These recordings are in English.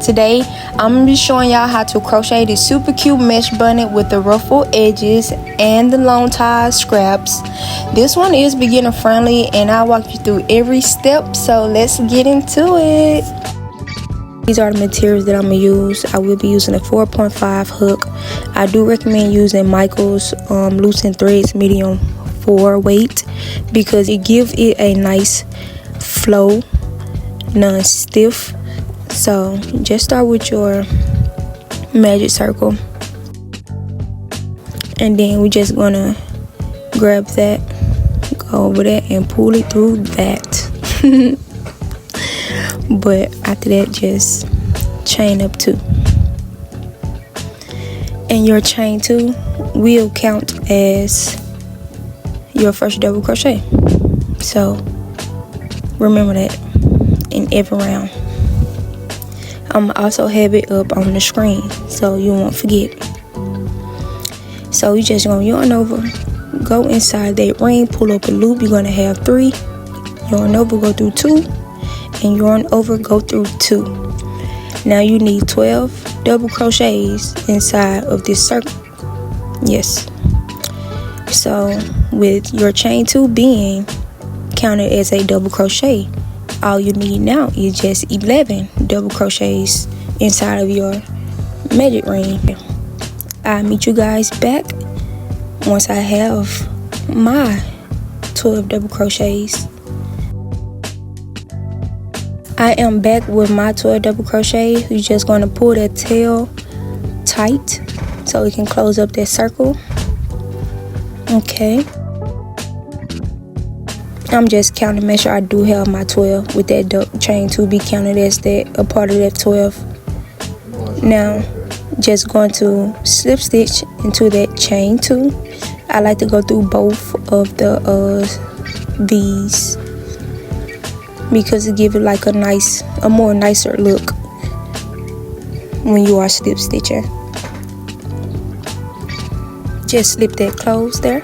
Today I'm gonna be showing y'all how to crochet this super cute mesh bonnet with the ruffle edges and the long tie scraps. This one is beginner friendly and I'll walk you through every step, so let's get into it. These are the materials that I'm gonna use. I will be using a 4.5 hook. I do recommend using Michael's loosened threads medium 4 weight because it gives it a nice flow, non-stiff. So just start with your magic circle, and then we're just gonna grab that, go over that, and pull it through that. But after that, just chain up 2, and your chain 2 will count as your first double crochet. So remember that in every round. I'm also have it up on the screen so you won't forget. So you just gonna yarn over, go inside that ring, pull up a loop. You're gonna have 3, yarn over, go through 2, and yarn over, go through 2. Now you need 12 double crochets inside of this circle. Yes. So with your chain 2 being counted as a double crochet, all you need now is just 11 double crochets inside of your magic ring. I'll meet you guys back once I have my 12 double crochets. I am back with my 12 double crochets. You're just going to pull that tail tight so it can close up that circle. Okay. I'm just counting, make sure I do have my 12 with that chain 2 be counted as that a part of that 12. Now just going to slip stitch into that chain 2. I like to go through both of the V's because it gives it like a more nicer look when you are slip stitching. Just slip that close there.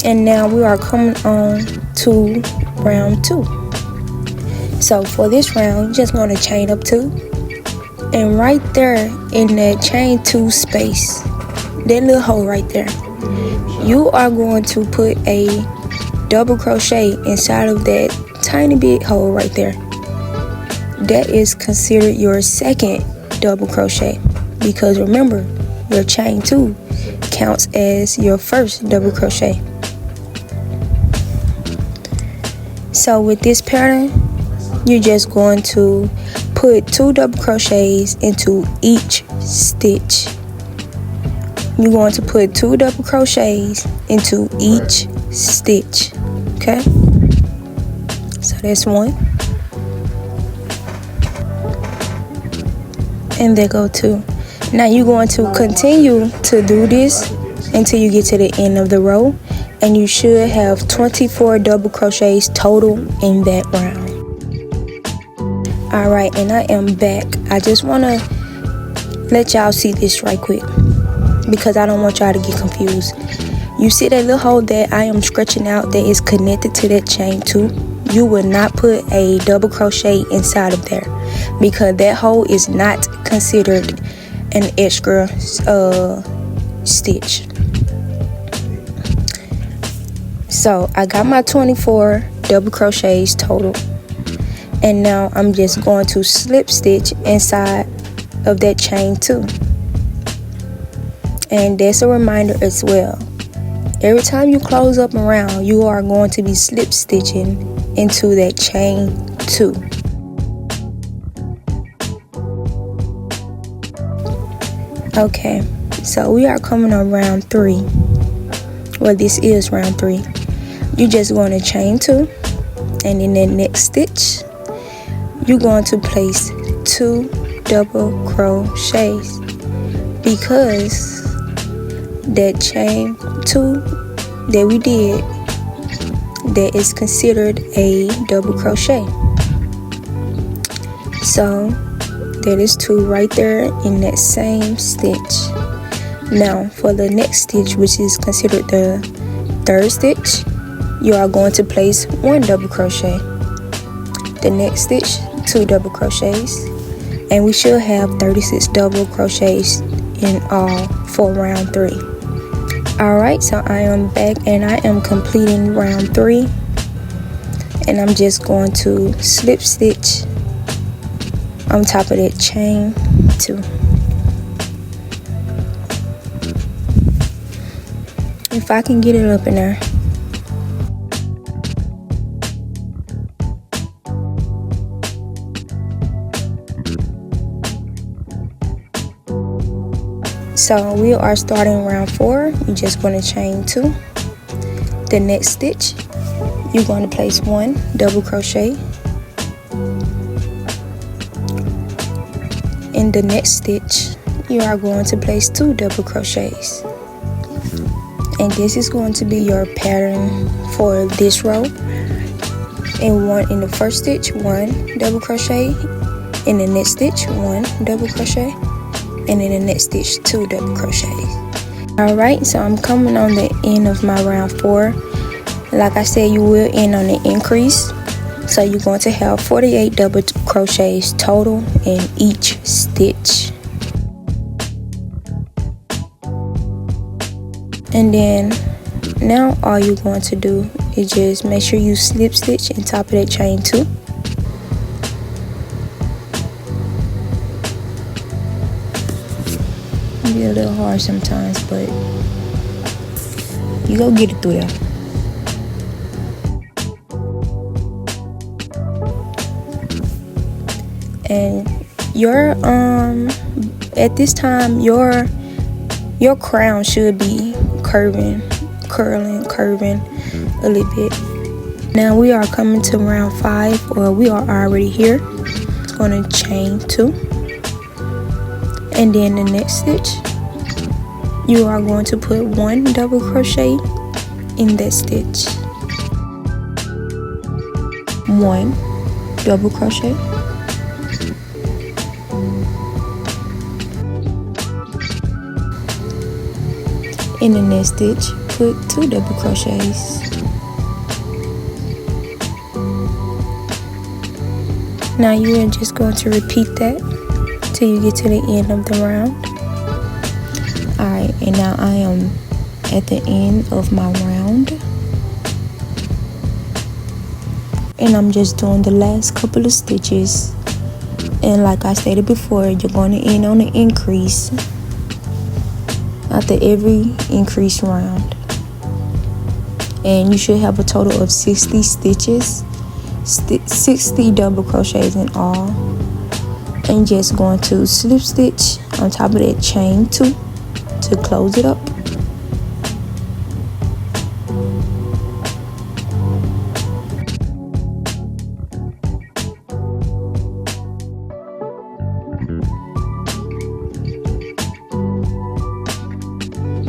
And now we are coming on to round 2. So for this round, you're just going to chain up 2, and right there in that chain 2 space, that little hole right there, you are going to put a double crochet inside of that tiny bit hole right there. That is considered your second double crochet because remember, your chain 2 counts as your first double crochet. So with this pattern, you're just going to put 2 double crochets into each stitch. You're going to put 2 double crochets into each stitch. Okay? So that's 1. And there go 2. Now you're going to continue to do this until you get to the end of the row. And you should have 24 double crochets total in that round. Alright, and I am back. I just want to let y'all see this right quick because I don't want y'all to get confused. You see that little hole that I am stretching out that is connected to that chain 2? You will not put a double crochet inside of there because that hole is not considered an extra stitch. So I got my 24 double crochets total, and now I'm just going to slip stitch inside of that chain 2. And that's a reminder as well, every time you close up around, you are going to be slip stitching into that chain 2. Okay, so we are coming on round 3. Well, this is round 3. You're just going to chain 2, and in that next stitch you're going to place 2 double crochets because that chain 2 that we did, that is considered a double crochet. So that is 2 right there in that same stitch. Now for the next stitch, which is considered the 3rd stitch, you are going to place 1 double crochet. The next stitch, 2 double crochets. and we should have 36 double crochets in all for round 3. Alright, so I am back and I am completing round 3, and I'm just going to slip stitch on top of that chain 2. If I can get it up in there. So we are starting round 4. You're just going to chain 2. The next stitch, you're going to place 1 double crochet. In the next stitch, you are going to place 2 double crochets. And this is going to be your pattern for this row. And in the first stitch, 1 double crochet. In the next stitch, 1 double crochet. And in the next stitch, 2 double crochets. Alright, so I'm coming on the end of my round 4. Like I said, you will end on the increase. So you're going to have 48 double crochets total in each stitch. And then now all you're going to do is just make sure you slip stitch on top of that chain 2. Be a little hard sometimes, but you go get it through there. And your at this time your crown should be curling a little bit. Now we are coming to round 5, or we are already here. It's going to chain 2. And then the next stitch, you are going to put 1 double crochet in that stitch. 1 double crochet. In the next stitch, put 2 double crochets. Now you are just going to repeat that till you get to the end of the round. Alright, and now I am at the end of my round, and I'm just doing the last couple of stitches. And like I stated before, you're going to end on an increase after every increase round, and you should have a total of 60 stitches, 60 double crochets in all. And just going to slip stitch on top of that chain 2 to close it up.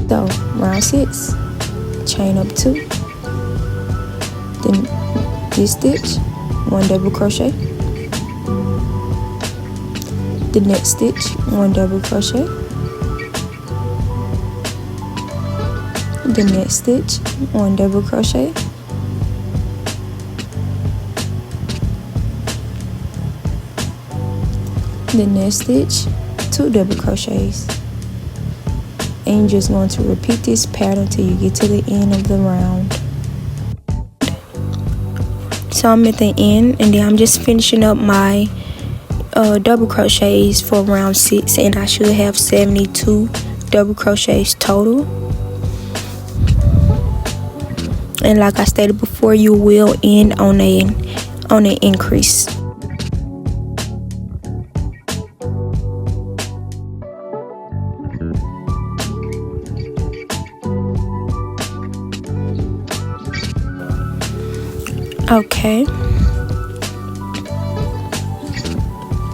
So round 6, chain up 2, then this stitch, 1 double crochet. The next stitch, 1 double crochet. The next stitch, 1 double crochet. The next stitch, 2 double crochets. And you're just going to repeat this pattern till you get to the end of the round. So I'm at the end, and then I'm just finishing up my double crochets for round 6, and I should have 72 double crochets total. And like I stated before, you will end on an increase. Okay,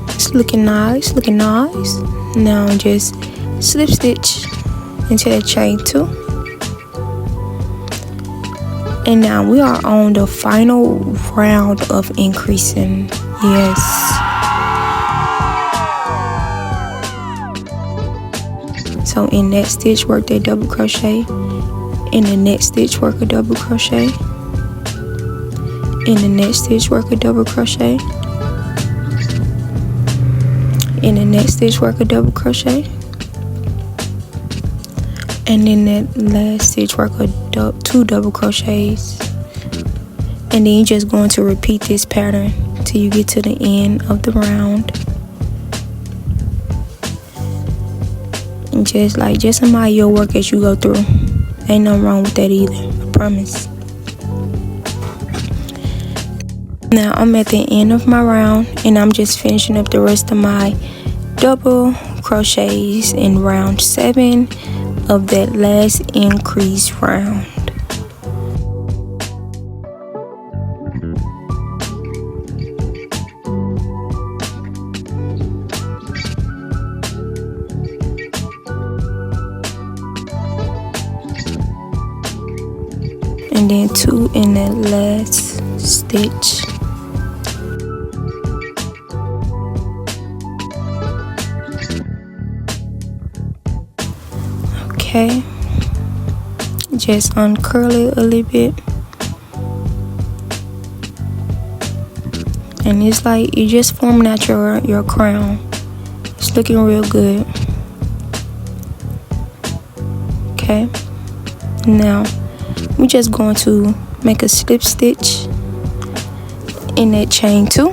it's looking nice, Now just slip stitch into the chain 2, and now we are on the final round of increasing. Yes, so in that stitch, work that double crochet. In the next stitch, work a double crochet. In the next stitch, work a double crochet. next stitch, work a double crochet, and in that last stitch work a 2 double crochets, and then you're just going to repeat this pattern till you get to the end of the round. And just admire your work as you go through. Ain't nothing wrong with that either, I promise. Now I'm at the end of my round, and I'm just finishing up the rest of my double crochets in round 7 of that last increase round. And then 2 in that last stitch. Okay, just uncurl it a little bit, and it's like you're just forming out your crown. It's looking real good. Okay, now we're just going to make a slip stitch in that chain 2.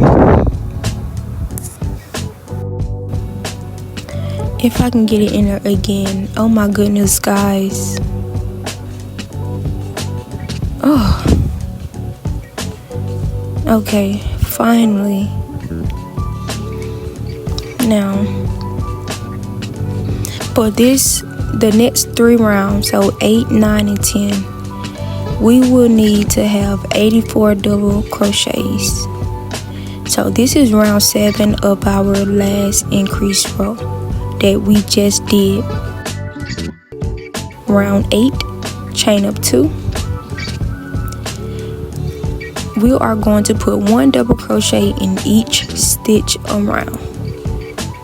If I can get it in there again. Oh my goodness, guys. Oh. Okay, finally. Now, for the next 3 rounds, so 8, 9, and 10, we will need to have 84 double crochets. So this is round 7 of our last increase row that we just did. Round 8, chain up 2. We are going to put 1 double crochet in each stitch around.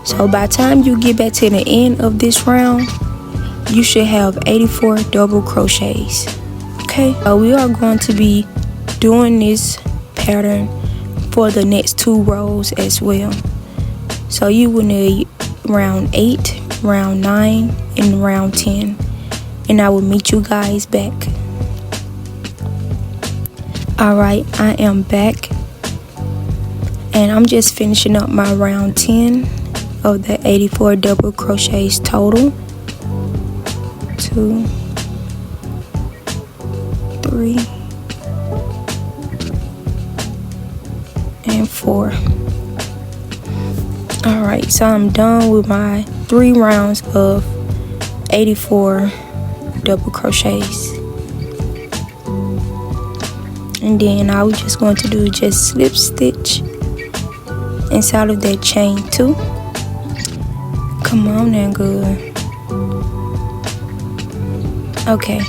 So by the time you get back to the end of this round, you should have 84 double crochets. Okay, so we are going to be doing this pattern for the next 2 rows as well. So you will need round 8, round 9, and round 10, and I will meet you guys back. Alright, I am back, and I'm just finishing up my round 10 of the 84 double crochets total. 2, 3, and 4. Alright, so I'm done with my 3 rounds of 84 double crochets. And then I was just going to do just slip stitch inside of that chain 2. Come on now, good. Okay.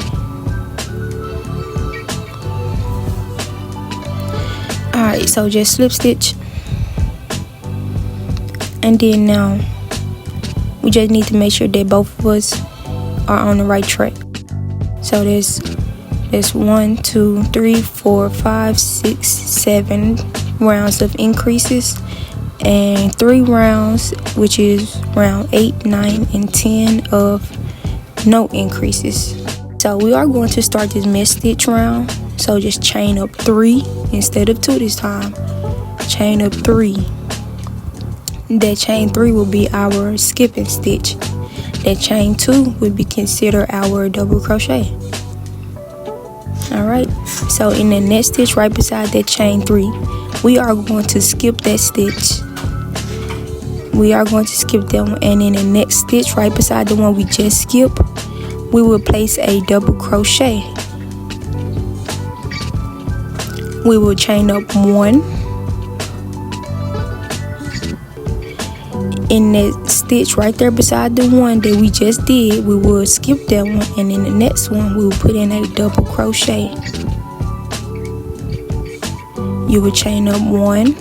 Alright, so just slip stitch. And then now we just need to make sure that both of us are on the right track. So there's 1, 2, 3, 4, 5, 6, 7 rounds of increases, and 3 rounds, which is round 8, 9, and 10 of no increases. So we are going to start this mid stitch round. So just chain up 3 instead of 2 this time. Chain up 3. That chain 3 will be our skipping stitch. That chain 2 would be considered our double crochet. Alright, so in the next stitch right beside that chain 3, we are going to skip that stitch. We are going to skip that one, and in the next stitch right beside the one we just skipped, we will place a double crochet. We will chain up 1. In that stitch right there beside the one that we just did, we will skip that one, and in the next one we will put in a double crochet. You will chain up 1,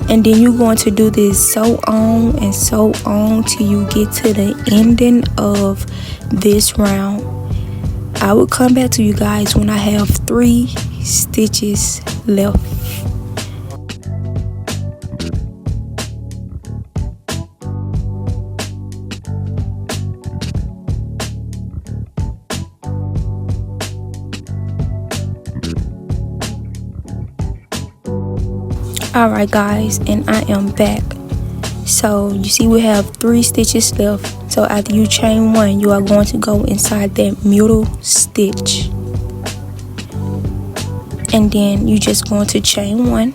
and then you're going to do this so on and so on till you get to the ending of this round. I will come back to you guys when I have 3 stitches left. Alright guys, and I am back. So you see we have 3 stitches left. So after you chain 1, you are going to go inside that middle stitch, and then you just going to chain 1.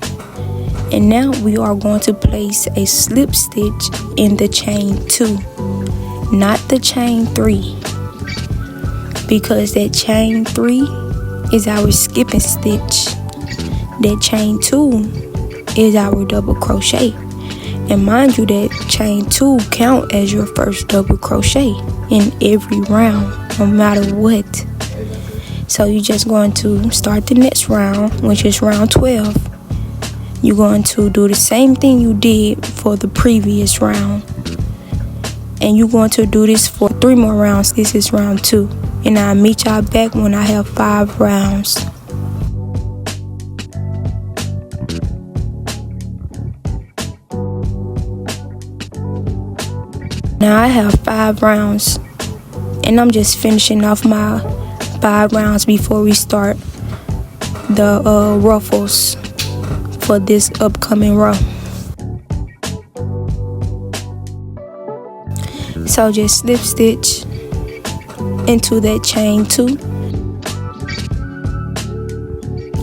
And now we are going to place a slip stitch in the chain 2, not the chain 3, because that chain 3 is our skipping stitch. That chain 2 is our double crochet. And mind you, that chain 2 count as your first double crochet in every round, no matter what. So you're just going to start the next round, which is round 12. You're going to do the same thing you did for the previous round, and you're going to do this for 3 more rounds. This is round 2, and I'll meet y'all back when I have 5 rounds. Now I have 5 rounds, and I'm just finishing off my 5 rounds before we start the ruffles for this upcoming row. So just slip stitch into that chain 2.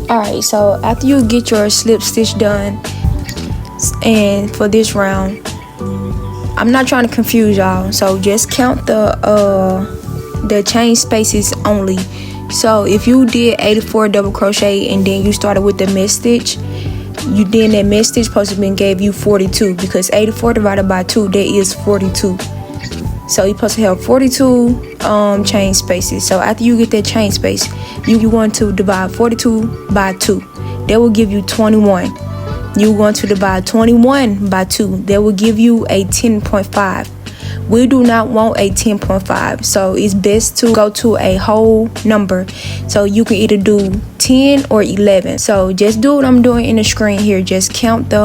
Alright, so after you get your slip stitch done, and for this round, I'm not trying to confuse y'all, so just count the chain spaces only. So if you did 84 double crochet and then you started with the mid stitch, you then that mid stitch supposed to been gave you 42, because 84 divided by 2, that is 42. So you're supposed to have 42 chain spaces. So after you get that chain space, you want to divide 42 by 2. That will give you 21. You want to divide 21 by 2. That will give you a 10.5. We do not want a 10.5, so it's best to go to a whole number. So you can either do 10 or 11. So just do what I'm doing in the screen here. Just count the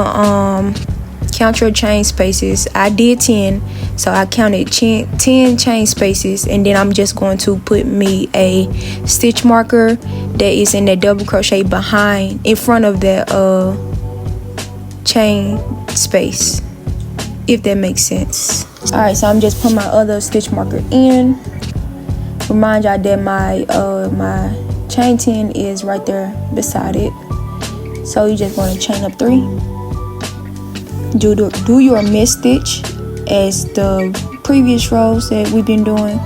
count your chain spaces. I did 10, so I counted 10 chain spaces, and then I'm just going to put me a stitch marker that is in that double crochet in front of that chain space, if that makes sense. Alright, so I'm just putting my other stitch marker in. Remind y'all that my chain 10 is right there beside it. So you just want to chain up 3. Do your mid stitch as the previous rows that we've been doing.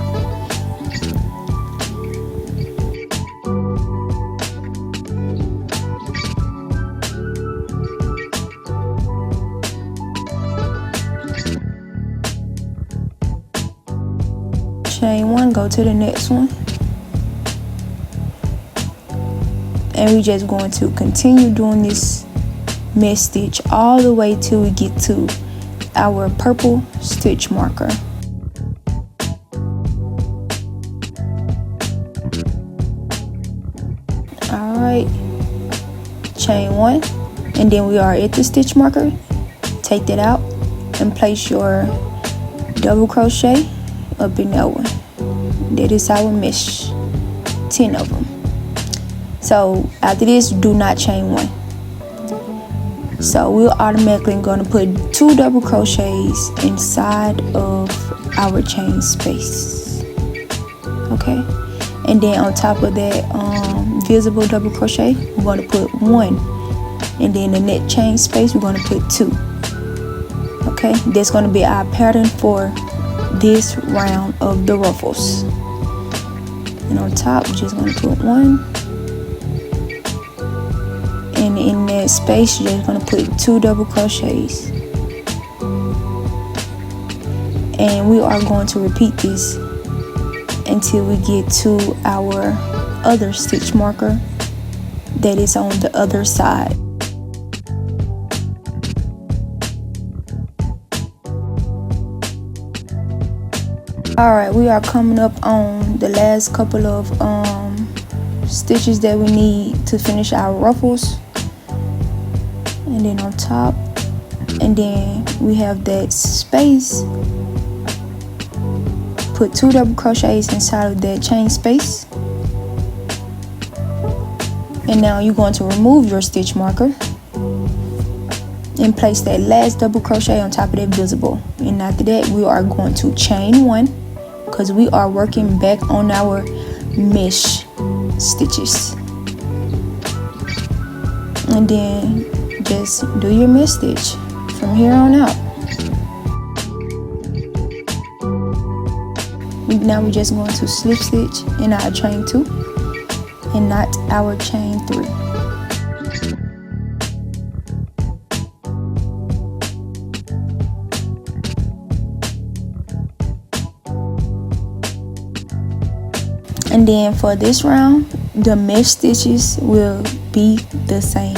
Chain 1, go to the next one, and we just going to continue doing this mid stitch all the way till we get to our purple stitch marker. Alright, chain 1, and then we are at the stitch marker. Take that out and place your double crochet up in that one. That is our mesh, 10 of them. So after this, do not chain 1. So we're automatically going to put 2 double crochets inside of our chain space. Okay, and then on top of that visible double crochet, we're going to put 1, and then the net chain space we're going to put 2. Okay, that's going to be our pattern for this round of the ruffles. And on top, we're just going to put 1, and in that space you're just going to put 2 double crochets, and we are going to repeat this until we get to our other stitch marker that is on the other side. Alright, we are coming up on the last couple of stitches that we need to finish our ruffles. And then on top, and then we have that space. Put 2 double crochets inside of that chain space. And now you're going to remove your stitch marker. and place that last double crochet on top of that visible. And after that, we are going to chain 1 because we are working back on our mesh stitches. And then just do your mesh stitch from here on out. Now we're just going to slip stitch in our chain 2 and not our chain 3. And then for this round, the mesh stitches will be the same.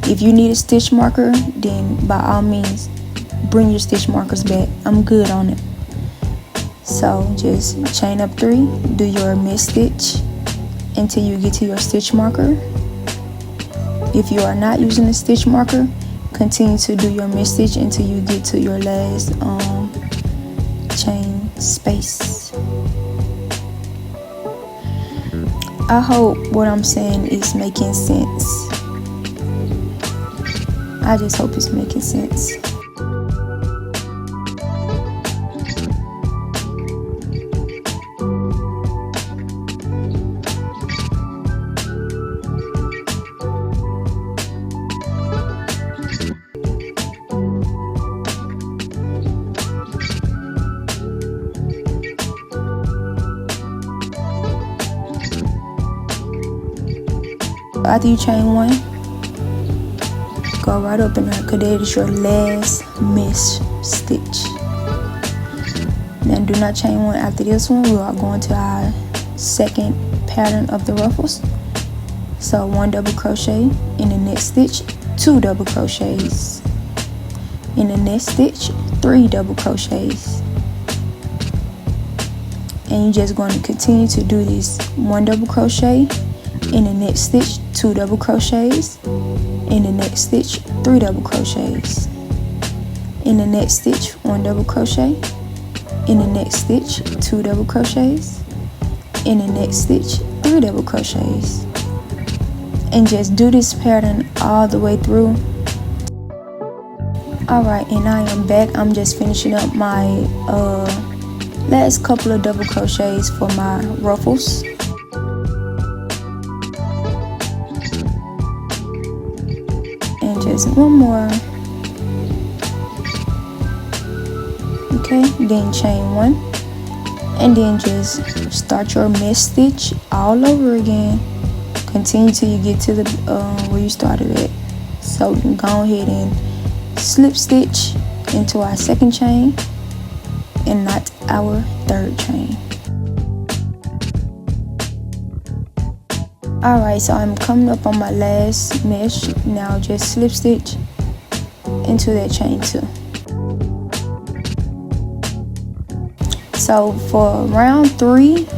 If you need a stitch marker, then by all means bring your stitch markers back. I'm good on it. So just chain up 3, do your mesh stitch until you get to your stitch marker. If you are not using a stitch marker, continue to do your mesh stitch until you get to your last chain space. I hope what I'm saying is making sense. I just hope it's making sense. After you chain 1, go right up in there because that is your last mesh stitch. Now do not chain 1 after this one. We are going to our second pattern of the ruffles. So 1 double crochet in the next stitch, 2 double crochets in the next stitch, 3 double crochets, and you're just going to continue to do this. 1 double crochet in the next stitch, 2 double crochets in the next stitch, 3 double crochets in the next stitch, 1 double crochet in the next stitch, 2 double crochets in the next stitch, 3 double crochets, and just do this pattern all the way through. Alright, and I am back. I'm just finishing up my last couple of double crochets for my ruffles. And just one more. Okay, then chain 1, and then just start your mesh stitch all over again. Continue till you get to the where you started at. So you can go ahead and slip stitch into our second chain and not our third chain. Alright, so I'm coming up on my last mesh. Now just slip stitch into that chain 2. So for round 3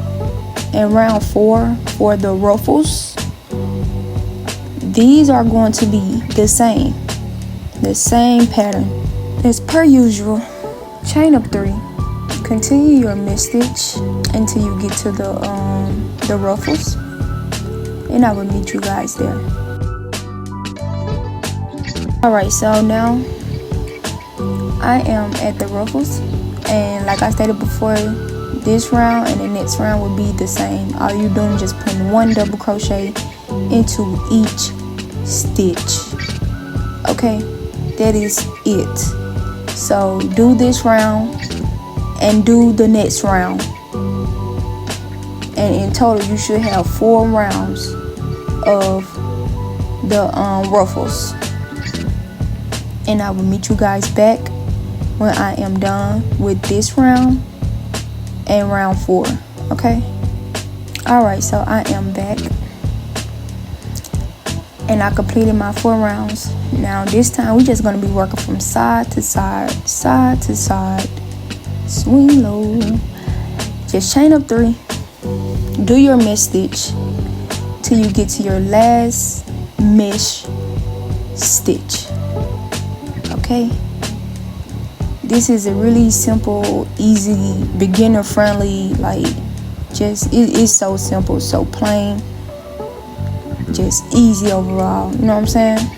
and round 4 for the ruffles, these are going to be the same pattern as per usual. Chain up 3, continue your mesh stitch until you get to the ruffles, and I will meet you guys there. Alright, so now I am at the ruffles, and like I stated before, this round and the next round will be the same. All you're doing is just putting 1 double crochet into each stitch. Okay, that is it. So do this round and do the next round, and in total you should have 4 rounds of the ruffles, and I will meet you guys back when I am done with this round and round 4. Okay, alright, so I am back and I completed my 4 rounds. Now this time we're just going to be working from side to side, side to side, swing low, just chain up 3, do your mesh stitch till you get to your last mesh stitch. Okay, this is a really simple, easy, beginner friendly, like just it is so simple, so plain, just easy overall, you know what I'm saying?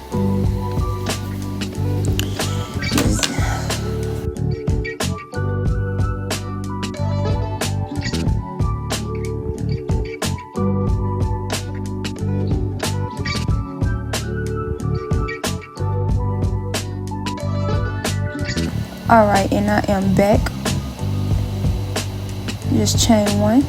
Alright, and I am back. Just chain 1,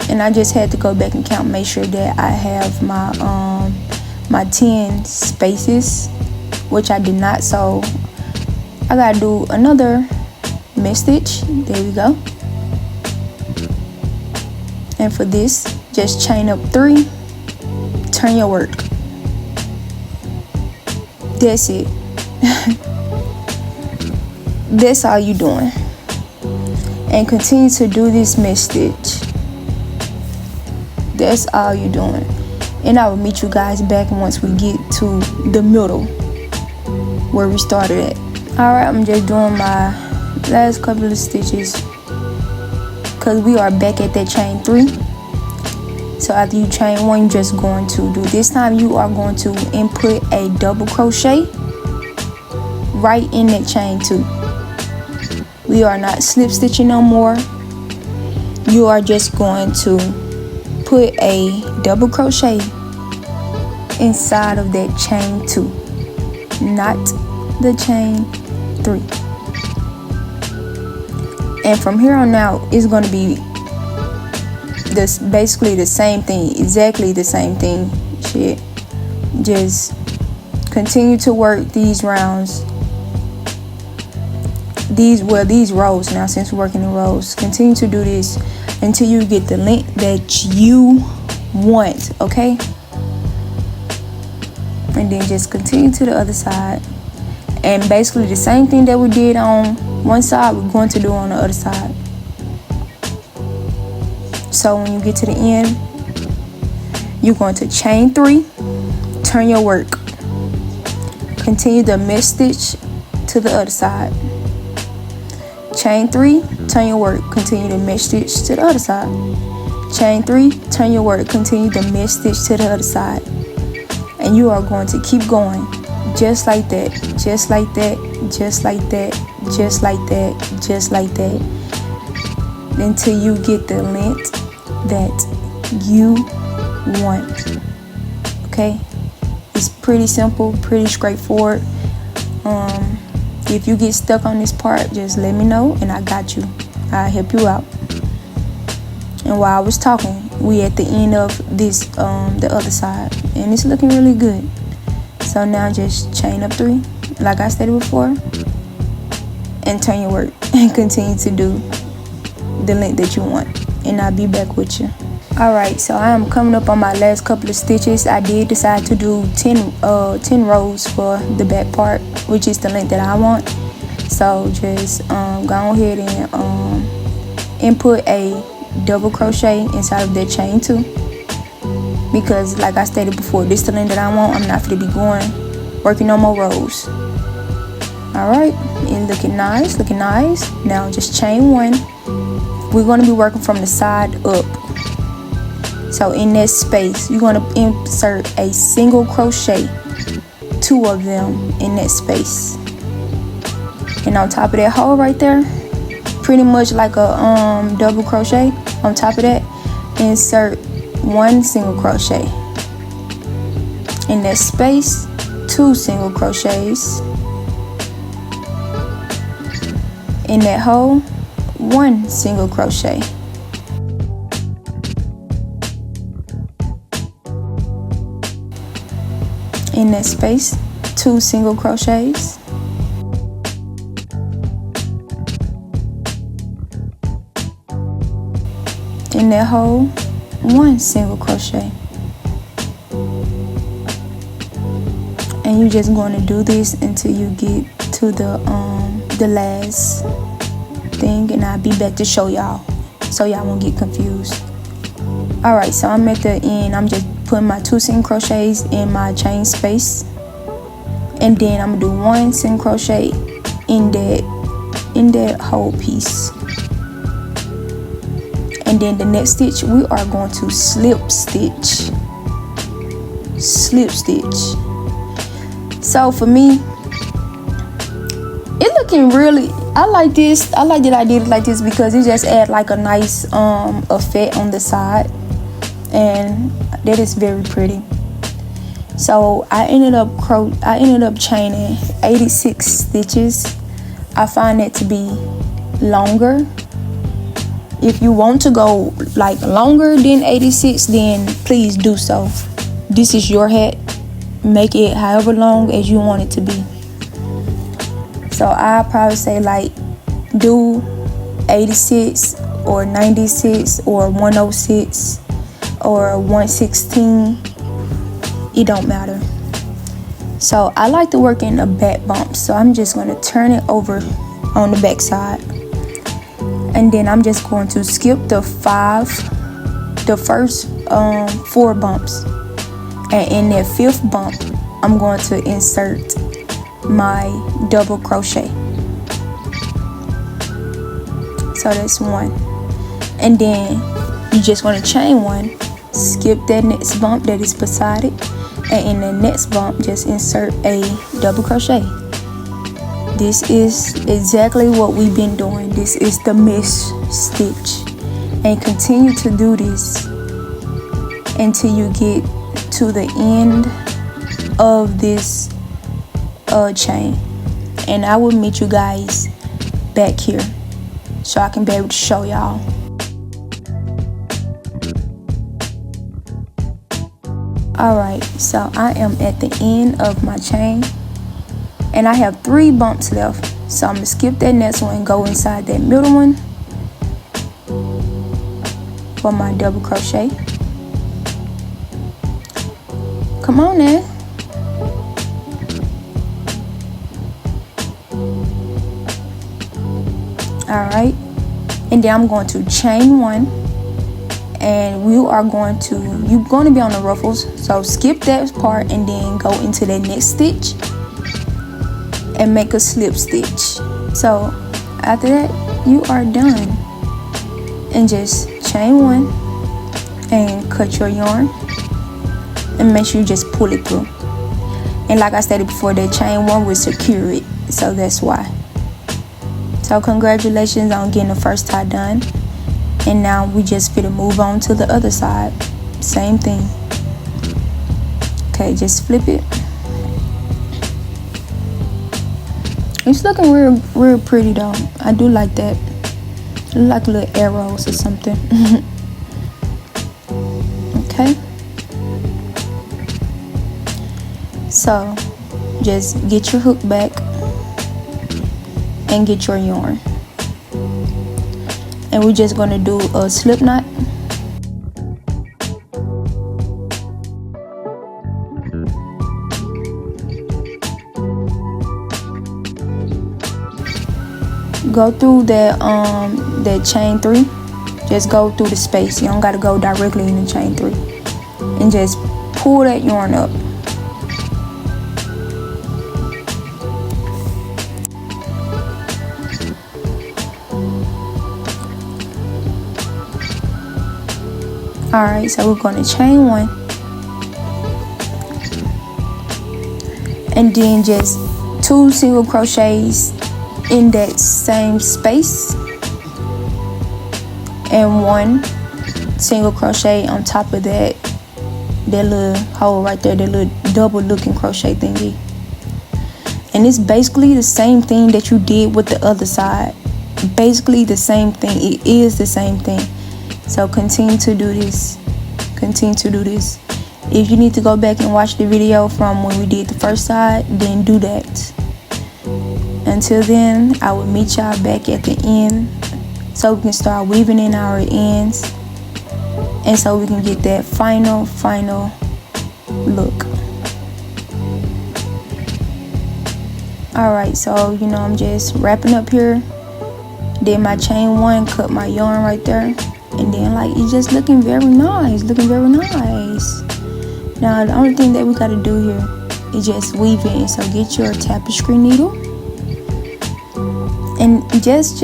and I just had to go back and count, make sure that I have my 10 spaces, which I did not, so I gotta do another mid stitch. There we go. And for this, just chain up 3, turn your work. That's it. That's all you doing. And continue to do this mid stitch. That's all you're doing. And I will meet you guys back once we get to the middle where we started at. Alright, I'm just doing my last couple of stitches because we are back at that chain 3. So after you chain 1, you're just going to do, this time you are going to input a double crochet right in that chain 2. We are not slip stitching no more. You are just going to put a double crochet inside of that chain 2, not the chain 3. And from here on out, it's going to be this basically the same thing, exactly the same thing. Shit, just continue to work these rounds. These rows now, since we're working in rows. Continue to do this until you get the length that you want, okay? And then just continue to the other side. And basically the same thing that we did on one side, we're going to do on the other side. So when you get to the end, you're going to chain 3, turn your work. Continue the mid stitch to the other side. Chain 3, turn your work, continue the mid stitch to the other side. Chain 3, turn your work, continue the mid stitch to the other side. And you are going to keep going, just like that, just like that, just like that, just like that, just like that, until you get the length that you want. Okay, it's pretty simple, pretty straightforward. If you get stuck on this part, just let me know and I got you. I'll help you out. And while I was talking, we at the end of this the other side, and it's looking really good. So now just chain up 3 like I stated before, and turn your work and continue to do the length that you want, and I'll be back with you. Alright, so I am coming up on my last couple of stitches. I did decide to do 10 rows for the back part, which is the length that I want. So just go ahead and input a double crochet inside of that chain 2, because like I stated before, this is the length that I want. I'm not going to be working no more rows. Alright, and looking nice, looking nice. Now just chain 1. We're going to be working from the side up. So in that space, you're going to insert a single crochet, 2 of them in that space. And on top of that hole right there, pretty much like a double crochet, on top of that, insert 1 single crochet. In that space, 2 single crochets. In that hole, 1 single crochet. In that space, 2 single crochets. In that hole, 1 single crochet. And you're just going to do this until you get to the last thing, and I'll be back to show y'all, so y'all won't get confused. Alright, so I'm at the end. I'm just putting my 2 single crochets in my chain space, and then I'm gonna do 1 single crochet in that whole piece. And then the next stitch, we are going to slip stitch. Slip stitch. So for me, it looking really, I like this. I like that I did it like this because it just add like a nice effect on the side, and that is very pretty. So I ended up chaining 86 stitches. I find it to be longer. If you want to go like longer than 86, then please do so. This is your hat. Make it however long as you want it to be. So I probably say like do 86 or 96 or 106 or 116. It don't matter. So I like to work in the back bumps, so I'm just going to turn it over on the back side, and then I'm just going to skip the first 4 bumps, and in that 5th bump I'm going to insert my double crochet. So that's 1, and then you just want to chain 1, skip that next bump that is beside it, and in the next bump just insert a double crochet. This is exactly what we've been doing. This is the mesh stitch, and continue to do this until you get to the end of this chain, and I will meet you guys back here so I can be able to show y'all. Alright, so I am at the end of my chain, and I have 3 bumps left. So I'm going to skip that next one and go inside that middle one for my double crochet. Come on now. Alright, and then I'm going to chain 1, and you're going to be on the ruffles, so skip that part and then go into that next stitch and make a slip stitch. So after that you are done, and just chain 1 and cut your yarn, and make sure you just pull it through. And like I stated before, that chain 1 will secure it, so that's why. So congratulations on getting the first tie done, and now we just finna move on to the other side. Same thing. Okay, just flip it. It's looking real pretty though. I do like that. Like little arrows or something. Okay. So just get your hook back and get your yarn, and we're just going to do a slip knot. Go through that chain 3. Just go through the space. You don't got to go directly in the chain 3, and just pull that yarn up. Alright, so we're going to chain 1, and then just 2 single crochets in that same space, and 1 single crochet on top of that little hole right there, that little double looking crochet thingy. And it's basically the same thing that you did with the other side. Basically the same thing. It is the same thing. So continue to do this. Continue to do this. If you need to go back and watch the video from when we did the first side, then do that. Until then, I will meet y'all back at the end so we can start weaving in our ends, and so we can get that final look. Alright, so I'm just wrapping up here. Did my chain 1, cut my yarn right there. And then it's just looking very nice. Now the only thing that we gotta do here is just weave in. So get your tapestry needle, and just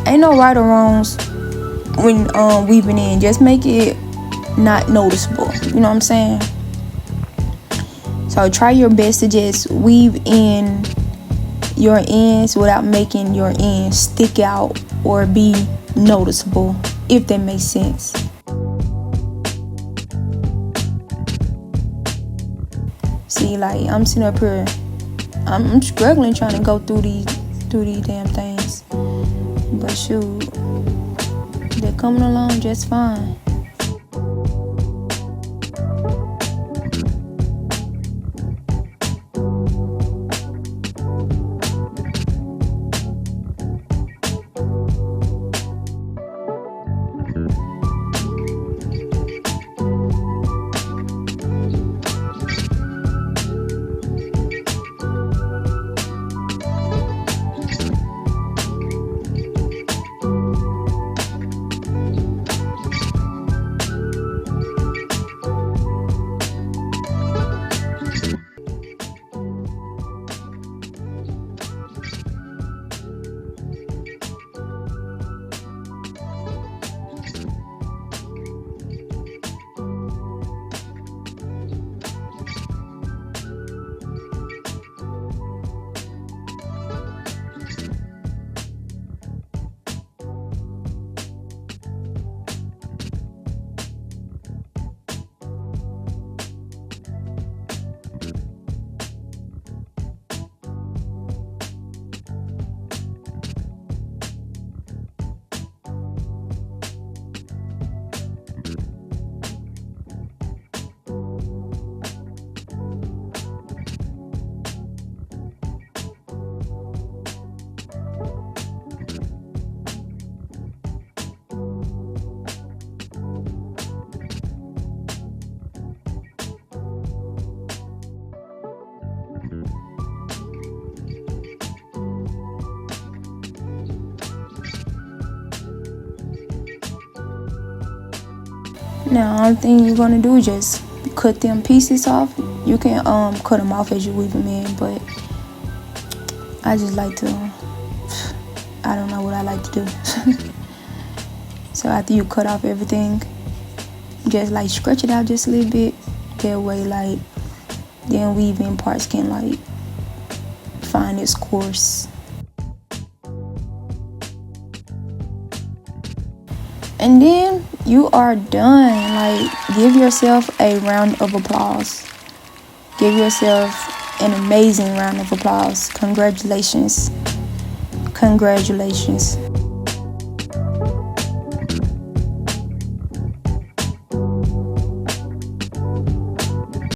ain't no right or wrongs when weaving in. Just make it not noticeable. You know what I'm saying? So try your best to just weave in your ends without making your ends stick out or be noticeable, if that makes sense. me, like, I'm sitting up here, I'm struggling trying to go through these damn things. But shoot, they're coming along just fine. Now, only thing you're gonna do is just cut them pieces off. You can cut them off as you weave them in, but I just like to, I don't know what I like to do. So after you cut off everything, just like stretch it out just a little bit. That way, like, then weaving parts can like find its course. And then you are done. Like, give yourself a round of applause. Give yourself an amazing round of applause. Congratulations. Congratulations.